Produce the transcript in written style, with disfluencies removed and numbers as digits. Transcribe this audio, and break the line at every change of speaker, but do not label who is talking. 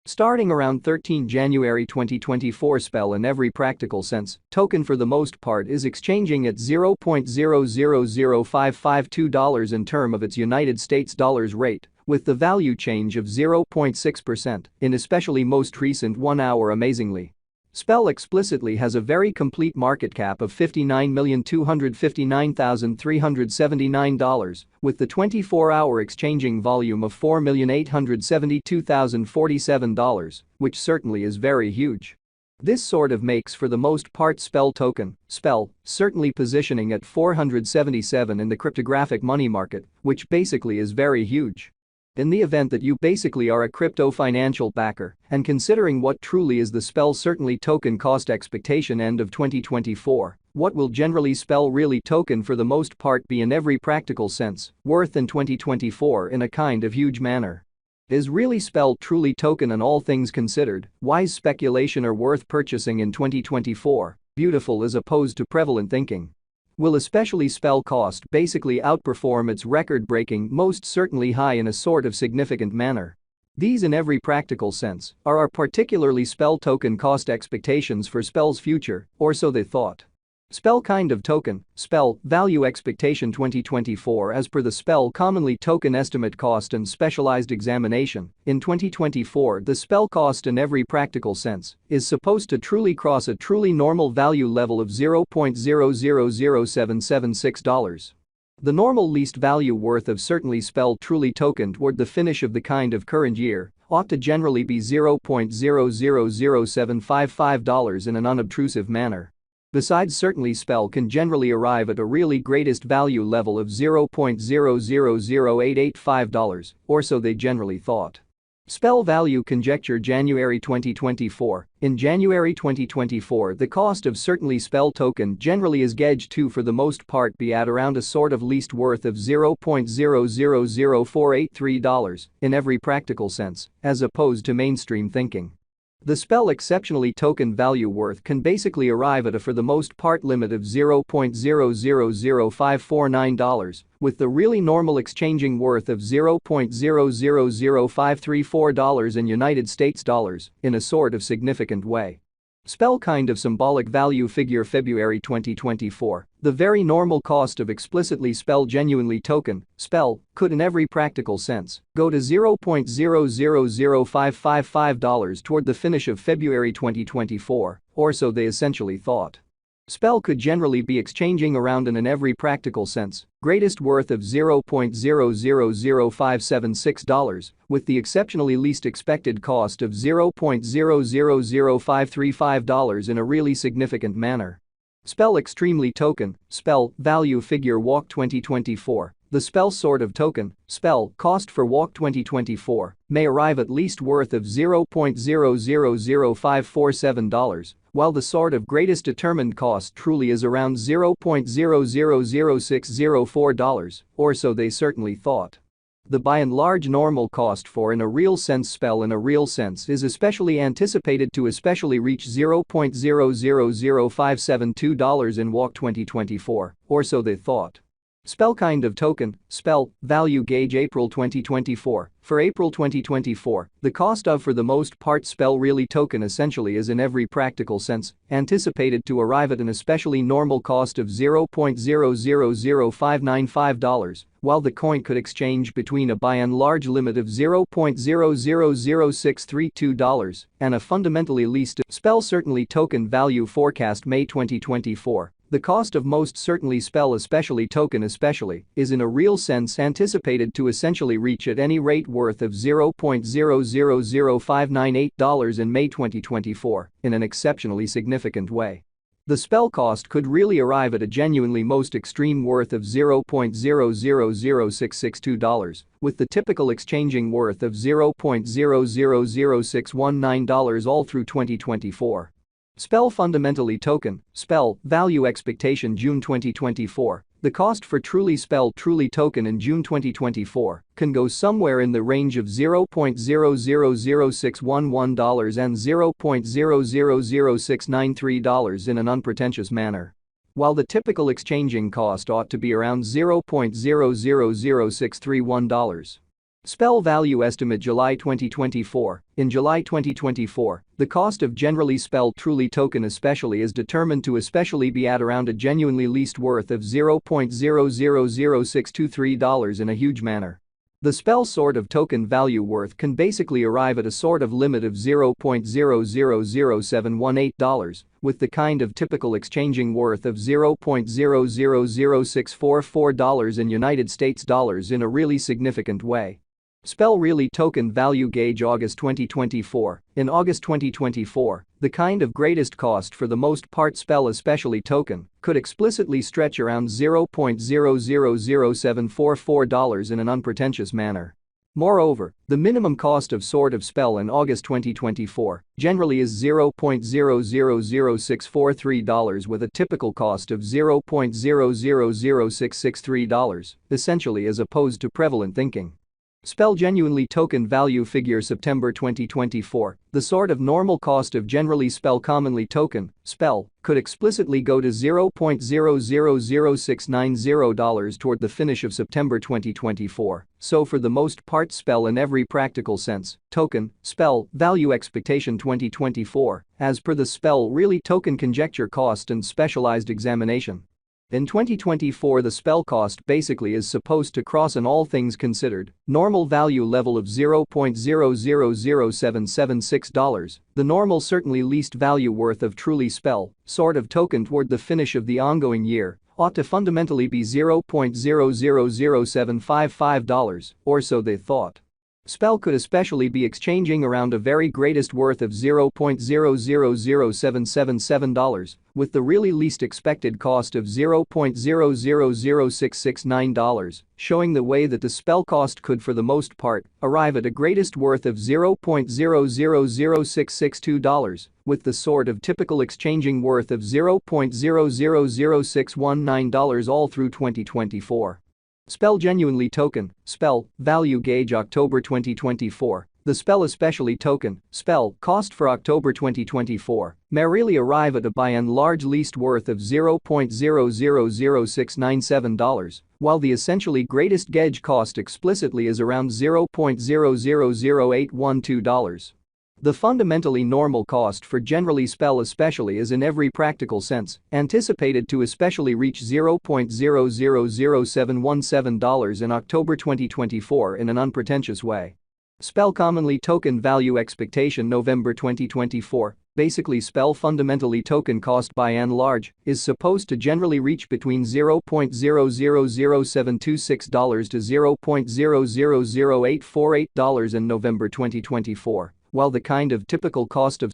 Starting around 13 January 2024, spell in every practical sense, token for the most part is exchanging at $0.000552 in term of its United States dollars rate, with the value change of 0.6% in especially most recent 1 hour amazingly. Spell explicitly has a very complete market cap of $59,259,379, with the 24-hour exchanging volume of $4,872,047, which certainly is very huge. This sort of makes for the most part spell token, spell, certainly positioning at 477 in the cryptographic money market, which basically is very huge. In the event that you basically are a crypto financial backer, and considering what truly is the spell certainly token cost expectation end of 2024, what will generally spell really token for the most part be in every practical sense, worth in 2024 in a kind of huge manner? Is really spell truly token and all things considered, wise speculation or worth purchasing in 2024, beautiful as opposed to prevalent thinking? Will especially spell cost basically outperform its record-breaking most certainly high in a sort of significant manner? These in every practical sense are our particularly spell token cost expectations for spell's future, or so they thought. Spell kind of token, spell, value expectation 2024 as per the spell commonly token estimate cost and specialized examination. In 2024 the spell cost in every practical sense is supposed to truly cross a truly normal value level of $0.000776. The normal least value worth of certainly spell truly token toward the finish of the kind of current year ought to generally be $0.000755 in an unobtrusive manner. Besides certainly spell can generally arrive at a really greatest value level of $0.000885, or so they generally thought. Spell value conjecture January 2024. In January 2024 the cost of certainly spell token generally is gauged to for the most part be at around a sort of least worth of $0.000483 in every practical sense, as opposed to mainstream thinking. The spell exceptionally token value worth can basically arrive at a for the most part limit of $0.000549, with the really normal exchanging worth of $0.000534 in United States dollars in a sort of significant way. Spell kind of symbolic value figure February 2024. The very normal cost of explicitly spell genuinely token, spell, could in every practical sense go to $0.000555 toward the finish of February 2024, or so they essentially thought. Spell could generally be exchanging around in every practical sense, greatest worth of $0.000576, with the exceptionally least expected cost of $0.000535 in a really significant manner. Spell extremely token, spell, value figure walk 2024. The spell sort of token, spell, cost for walk 2024 may arrive at least worth of $0.000547, while the sort of greatest determined cost truly is around $0.000604, or so they certainly thought. The by and large normal cost for in a real sense spell in a real sense is especially anticipated to especially reach $0.000572 in walk 2024, or so they thought. Spell kind of token, spell, value gauge April 2024. For April 2024, the cost of for the most part spell really token essentially is in every practical sense anticipated to arrive at an especially normal cost of $0.000595, while the coin could exchange between a by and large limit of $0.000632 and a fundamentally least spell certainly token value forecast May 2024. The cost of most certainly spell especially token especially is in a real sense anticipated to essentially reach at any rate worth of $0.000598 in May 2024 in an exceptionally significant way. The spell cost could really arrive at a genuinely most extreme worth of $0.000662, with the typical exchanging worth of $0.000619 all through 2024. Spell fundamentally token, spell, value expectation June 2024. The cost for truly spell truly token in June 2024 can go somewhere in the range of $0.000611 and $0.000693 in an unpretentious manner. While the typical exchanging cost ought to be around $0.000631. Spell value estimate July 2024. In July 2024, the cost of generally spelled truly token especially is determined to especially be at around a genuinely least worth of $0.000623 in a huge manner. The spell sort of token value worth can basically arrive at a sort of limit of $0.000718, with the kind of typical exchanging worth of $0.000644 in United States dollars in a really significant way. Spell really token value gauge August 2024. In August 2024, the kind of greatest cost for the most part spell especially token could explicitly stretch around $0.000744 in an unpretentious manner. Moreover, the minimum cost of sort of spell in August 2024 generally is $0.000643 with a typical cost of $0.000663, essentially as opposed to prevalent thinking. Spell genuinely token value figure September 2024. The sort of normal cost of generally spell commonly token, spell, could explicitly go to $0.000690 toward the finish of September 2024. So for the most part spell in every practical sense, token, spell, value expectation 2024, as per the spell really token conjecture cost and specialized examination. In 2024 the spell cost basically is supposed to cross an all things considered normal value level of $0.000776, the normal certainly least value worth of truly spell sort of token toward the finish of the ongoing year ought to fundamentally be $0.000755, or so they thought. Spell could especially be exchanging around a very greatest worth of $0.000777, with the really least expected cost of $0.000669, showing the way that the spell cost could for the most part arrive at a greatest worth of $0.000662, with the sort of typical exchanging worth of $0.000619 all through 2024. Spell genuinely token, spell, value gauge October 2024. The spell especially token, spell, cost for October 2024 may really arrive at a by and large least worth of $0.000697, while the essentially greatest gauge cost explicitly is around $0.000812. The fundamentally normal cost for generally spell especially is in every practical sense anticipated to especially reach $0.000717 in October 2024 in an unpretentious way. Spell commonly token value expectation November 2024. Basically spell fundamentally token cost by and large is supposed to generally reach between $0.000726 to $0.000848 in November 2024. While the kind of typical cost of